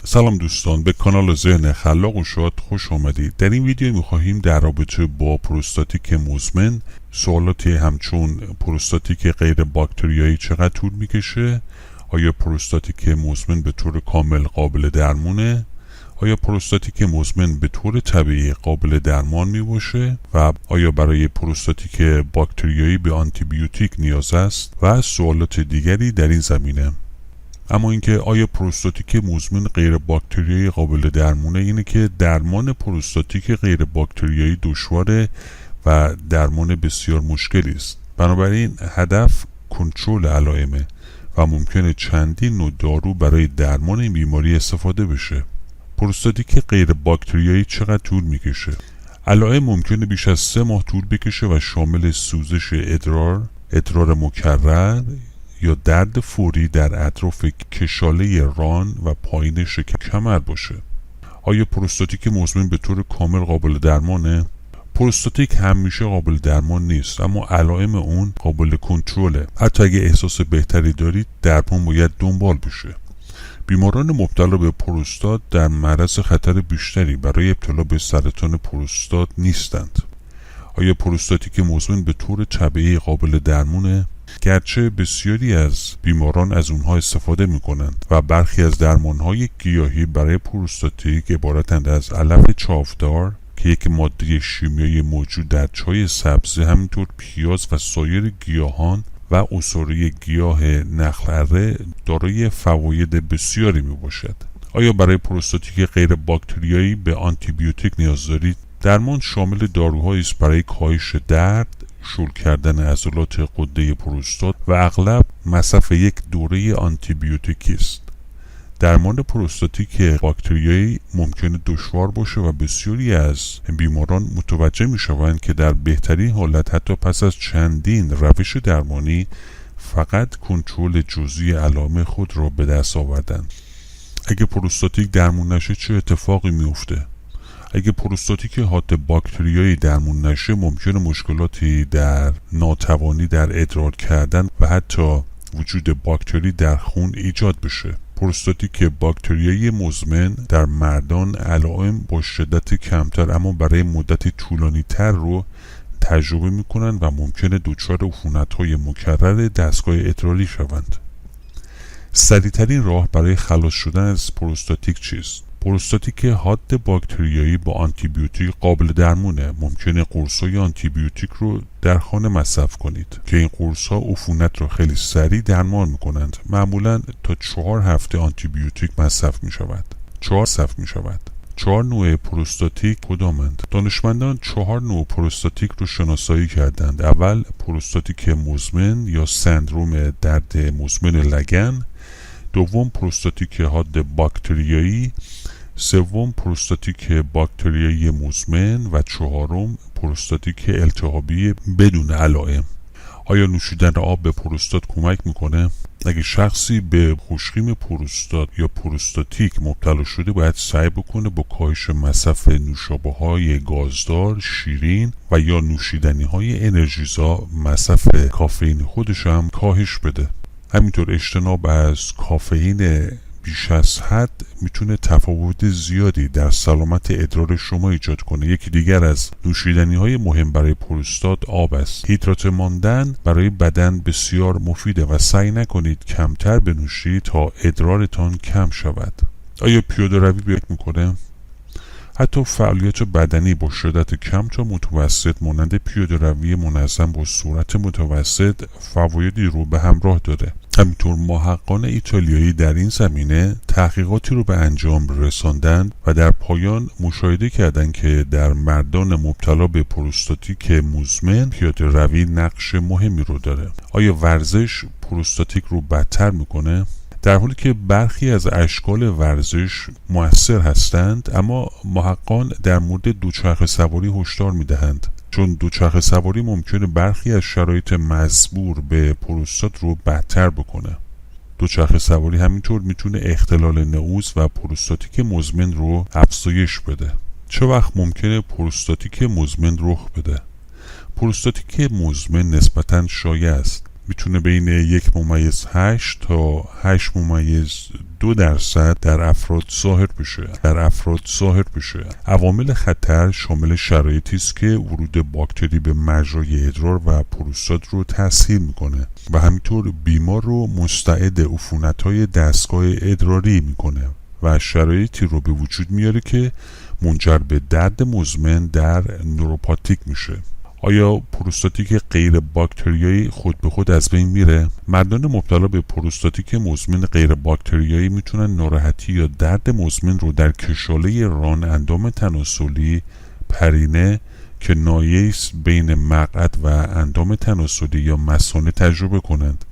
سلام دوستان، به کانال ذهن خلاق و شاد خوش آمدید. در این ویدیو می‌خواهیم در رابطه با پروستاتیک مزمن سوالاتی همچون پروستاتیک غیر باکتریایی چقدر طول میکشه، آیا پروستاتیک مزمن به طور کامل قابل درمونه، آیا پروستاتیک مزمن به طور طبیعی قابل درمان میباشه و آیا برای پروستاتیک باکتریایی به آنتیبیوتیک نیاز است و سوالات دیگری در این زمینه. اما اینکه آیا پروستاتیک مزمن غیر باکتریایی قابل درمونه، اینه که درمان پروستاتیک غیر باکتریایی دشواره و درمان بسیار مشکلی است. بنابراین هدف کنترل علائمه و ممکنه چندین نوع دارو برای درمان این بیماری استفاده بشه. پروستاتیک غیر باکتریایی چقدر طول میکشه؟ علائم ممکنه بیش از 3 ماه طول بکشه و شامل سوزش ادرار مکرر یا درد فوری در اطراف کشاله ران و پایین شکم کمر باشه. آیا پروستاتیک مزمن به طور کامل قابل درمانه؟ پروستاتیک همیشه قابل درمان نیست، اما علائم اون قابل کنترله. حتی اگه احساس بهتری دارید، درمان باید دنبال بشه. بیماران مبتلا به پروستات در معرض خطر بیشتری برای ابتلا به سرطان پروستات نیستند. آیا پروستاتیک مزمن به طور طبیعی قابل درمانه؟ گرچه بسیاری از بیماران از اونها استفاده می کنند و برخی از درمانهای گیاهی برای پروستاتیک عبارتند از علف چاودار که یک ماده شیمیایی موجود در چای سبزی، همینطور پیاز و سایر گیاهان و عصاره گیاه نخل دارای فواید بسیاری می باشد. آیا برای پروستاتیک غیر باکتریایی به آنتیبیوتیک نیاز دارید؟ درمان شامل داروهایی است برای کاهش درد، شل کردن عضلات غده پروستات و اغلب مصرف یک دوره آنتیبیوتیکی است. درمان پروستاتیک باکتریایی ممکنه دشوار باشه و بسیاری از بیماران متوجه می شوند که در بهترین حالت حتی پس از چندین روش درمانی فقط کنترل جزئی علائم خود را به دست آوردند. اگه پروستاتیک درمان نشه چه اتفاقی میفته؟ اگه پروستاتیک حاد باکتریایی درمان نشه، ممکنه مشکلاتی در ناتوانی در ادرار کردن و حتی وجود باکتری در خون ایجاد بشه. پروستاتیک باکتریایی مزمن در مردان علائم با شدت کمتر اما برای مدت طولانی تر رو تجربه میکنن و ممکنه دچار عفونت‌های مکرر دستگاه ادراری شوند. سریع‌ترین راه برای خلاص شدن از پروستاتیک چیست؟ پروستاتیک حاد باکتریایی با آنتیبیوتیک قابل درمونه. ممکنه قرص‌های آنتیبیوتیک رو در خانه مصرف کنید که این قرص‌ها عفونت رو خیلی سریع درمان میکنند. معمولاً تا 4 هفته آنتیبیوتیک مصرف میشود. 4 نوع پروستاتیک کدامند؟ دانشمندان 4 نوع پروستاتیک رو شناسایی کردند. اول پروستاتیک مزمن یا سندروم درد مزمن لگن، دوم پروستاتیک حاد باکتریایی، سوم پروستاتیک باکتریایی مزمن و چهارم پروستاتیک التهابی بدون علائم. آیا نوشیدن آب به پروستات کمک میکنه؟ اگه شخصی به خشکیم پروستات یا پروستاتیک مبتلا شده، باید سعی بکنه با کاهش مصرف نوشابه‌های گازدار، شیرین و یا نوشیدنی‌های انرژیزا مصرف کافئین خودش هم کاهش بده. همینطور اجتناب از کافئین بیش از حد میتونه تفاوت زیادی در سلامت ادرار شما ایجاد کنه. یکی دیگر از نوشیدنی‌های مهم برای پروستات آب است. هیدرات ماندن برای بدن بسیار مفیده و سعی نکنید کمتر بنوشید تا ادرارتان کم شود. آیا پیاده روی به میکنه؟ حتی فعالیت بدنی با شدت کم تا متوسط مانند پیاده روی منظم با سرعت متوسط فوایدی رو به همراه داره. همینطور محققان ایتالیایی در این زمینه تحقیقاتی رو به انجام رساندند و در پایان مشاهده کردند که در مردان مبتلا به پروستاتیک مزمن پیاده روی نقش مهمی رو داره. آیا ورزش پروستاتیک رو بدتر میکنه؟ در حالی که برخی از اشکال ورزش مؤثر هستند، اما محققان در مورد دوچرخه سواری هشدار میدهند، چون دوچرخه سواری ممکنه برخی از شرایط مزبور به پروستات رو بدتر بکنه. دوچرخه سواری همینطور میتونه اختلال نعوذ و پروستاتیک مزمن رو افزایش بده. چه وقت ممکنه پروستاتیک مزمن رخ بده؟ پروستاتیک مزمن نسبتاً شایع است. میتونه بین 1.8 تا 8.2% در افراد ظاهر بشه. عوامل خطر شامل شرایطی است که ورود باکتری به مجرای ادرار و پروستات رو تسهیل میکنه و همینطور بیمار رو مستعد عفونت‌های دستگاه ادراری میکنه و شرایطی رو به وجود میاره که منجر به درد مزمن در نوروپاتیک میشه. آیا پروستاتیک غیر باکتریایی خود به خود از بین میره؟ مردان مبتلا به پروستاتیک مزمن غیر باکتریایی میتونن ناراحتی یا درد مزمن رو در کشاله ران اندام تناسلی پرینه که نایه است بین مقعد و اندام تناسلی یا مثانه تجربه کنند.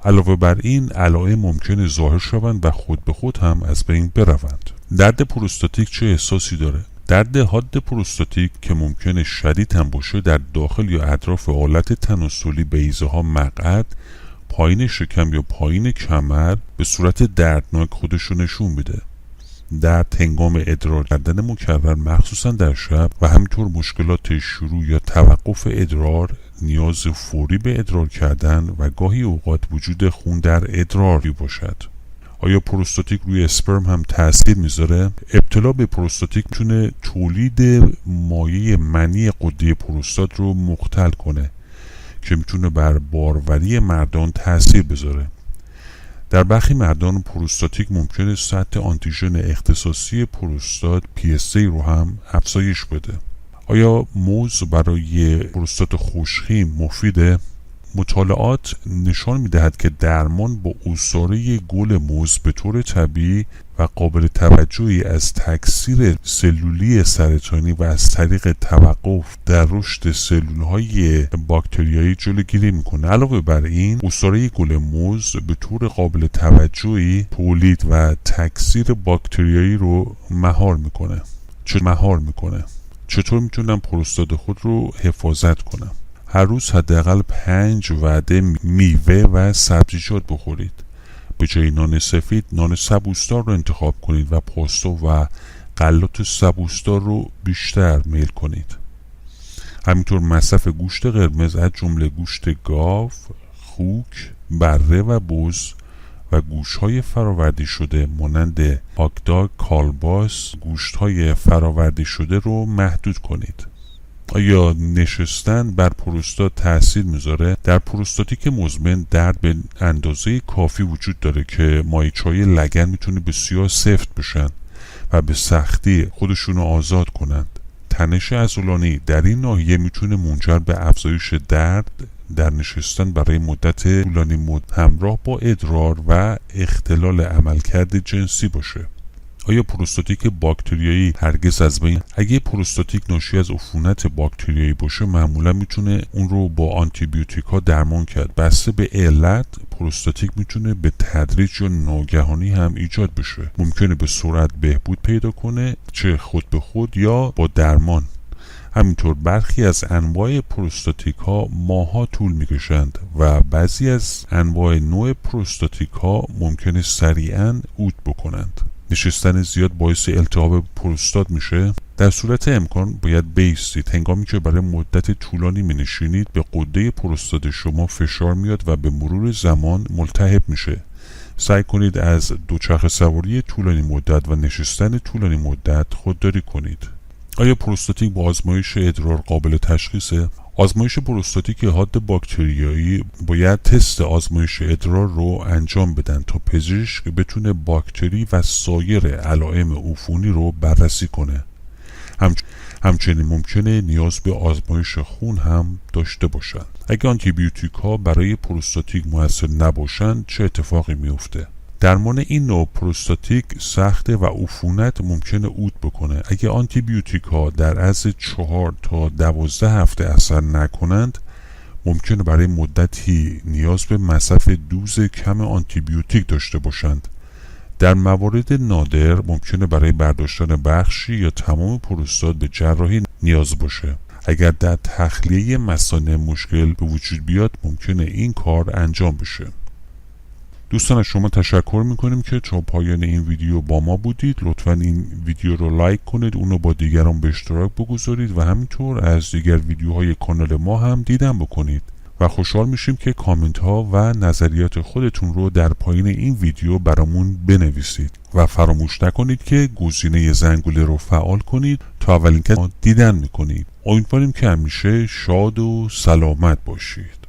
علاوه بر این علائم ممکنه ظاهر شوند و خود به خود هم از بین بروند. درد پروستاتیک چه احساسی داره؟ درد حاد پروستاتیک که ممکنه شدید هم باشه در داخل یا اطراف آلت تناسلی بیضه ها مقعد، پایین شکم یا پایین کمر به صورت دردناک خودشو نشون میده. درد هنگام ادرار کردن مکرر مخصوصا در شب و همینطور مشکلات شروع یا توقف ادرار، نیاز فوری به ادرار کردن و گاهی اوقات وجود خون در ادراری باشد. آیا پروستاتیک روی اسپرم هم تأثیر میذاره؟ ابتلا به پروستاتیک میتونه تولید مایع منی غده پروستات رو مختل کنه که میتونه بر باروری مردان تأثیر بذاره. در برخی مردان پروستاتیک ممکنه سطح آنتیژن اختصاصی پروستات PSA رو هم افزایش بده. آیا موز برای پروستات خوشخیم مفیده؟ مطالعات نشان می‌دهد که درمان با عصاره گل موز به طور طبیعی و قابل توجهی از تکثیر سلولی سرطانی و از طریق توقف در رشد سلول‌های باکتریایی جلوگیری می‌کنه. علاوه بر این، عصاره گل موز به طور قابل توجهی تولید و تکثیر باکتریایی رو مهار می‌کنه. چطور میتونم پروستات خود رو حفاظت کنم؟ هر روز حداقل 5 وعده میوه و سبزیجات بخورید. به جای نان سفید، نان سبوسدار رو انتخاب کنید و پاستا و غلات سبوسدار رو بیشتر میل کنید. همینطور مصرف گوشت قرمز از جمله گوشت گاو، خوک، بره و بز و گوشت‌های فراوردی شده مانند هاگداگ، کالباس، گوشت‌های فراوردی شده رو محدود کنید. آیا نشستن بر پروستات تأثیر میذاره؟ در پروستاتیک مزمن درد به اندازه کافی وجود داره که مایچه‌های لگن میتونه بسیار سفت بشن و به سختی خودشونو آزاد کنند. تنش عضلانی در این ناحیه میتونه منجر به افزایش درد در نشستن برای مدت طولانی همراه با ادرار و اختلال عملکرد جنسی باشه. آیا پروستاتیک باکتریایی هرگز از بین؟ اگه پروستاتیک ناشی از عفونت باکتریایی باشه معمولا میتونه اون رو با آنتیبیوتیک ها درمان کرد. بسته به علت پروستاتیک میتونه به تدریج یا ناگهانی هم ایجاد بشه. ممکنه به سرعت بهبود پیدا کنه، چه خود به خود یا با درمان. همینطور برخی از انواع پروستاتیک ها ماها طول میکشند و بعضی از انواع نوع پروستاتیک ها ممکنه سریعا عود بکنند. نشستن زیاد باعث التهاب پروستات میشه. در صورت امکان باید بایستید. هنگامی که برای مدت طولانی مینشینید به غده پروستات شما فشار میاد و به مرور زمان ملتهب میشه. سعی کنید از دوچرخه سواری طولانی مدت و نشستن طولانی مدت خودداری کنید. آیا پروستاتیک با آزمایش ادرار قابل تشخیصه؟ آزمایش پروستاتیک حاد باکتریایی باید تست آزمایش ادرار رو انجام بدن تا پزشک بتونه باکتری و سایر علائم عفونی رو بررسی کنه. همچنین ممکنه نیاز به آزمایش خون هم داشته باشند. اگه آنتیبیوتیک ها برای پروستاتیک مؤثر نباشند چه اتفاقی میفته؟ درمان این نوع پروستاتیک سخته و عفونت ممکنه عود بکنه. اگه آنتیبیوتیک ها در عرض 4 تا 12 هفته اثر نکنند ممکنه برای مدتی نیاز به مصرف دوز کم آنتیبیوتیک داشته باشند. در موارد نادر ممکنه برای برداشتن بخشی یا تمام پروستات به جراحی نیاز باشه. اگر در تخلیه مثانه مشکل به وجود بیاد ممکنه این کار انجام بشه. دوستان از شما تشکر میکنیم که تا پایان این ویدیو با ما بودید. لطفا این ویدیو رو لایک کنید، اونو با دیگران به اشتراک بگذارید و همینطور از دیگر ویدیوهای کانال ما هم دیدن بکنید. و خوشحال میشیم که کامنت ها و نظریات خودتون رو در پایین این ویدیو برامون بنویسید و فراموش نکنید که گزینه زنگوله رو فعال کنید تا اولین کس دیدن میکنید. امیدواریم که همیشه شاد و سلامت باشید.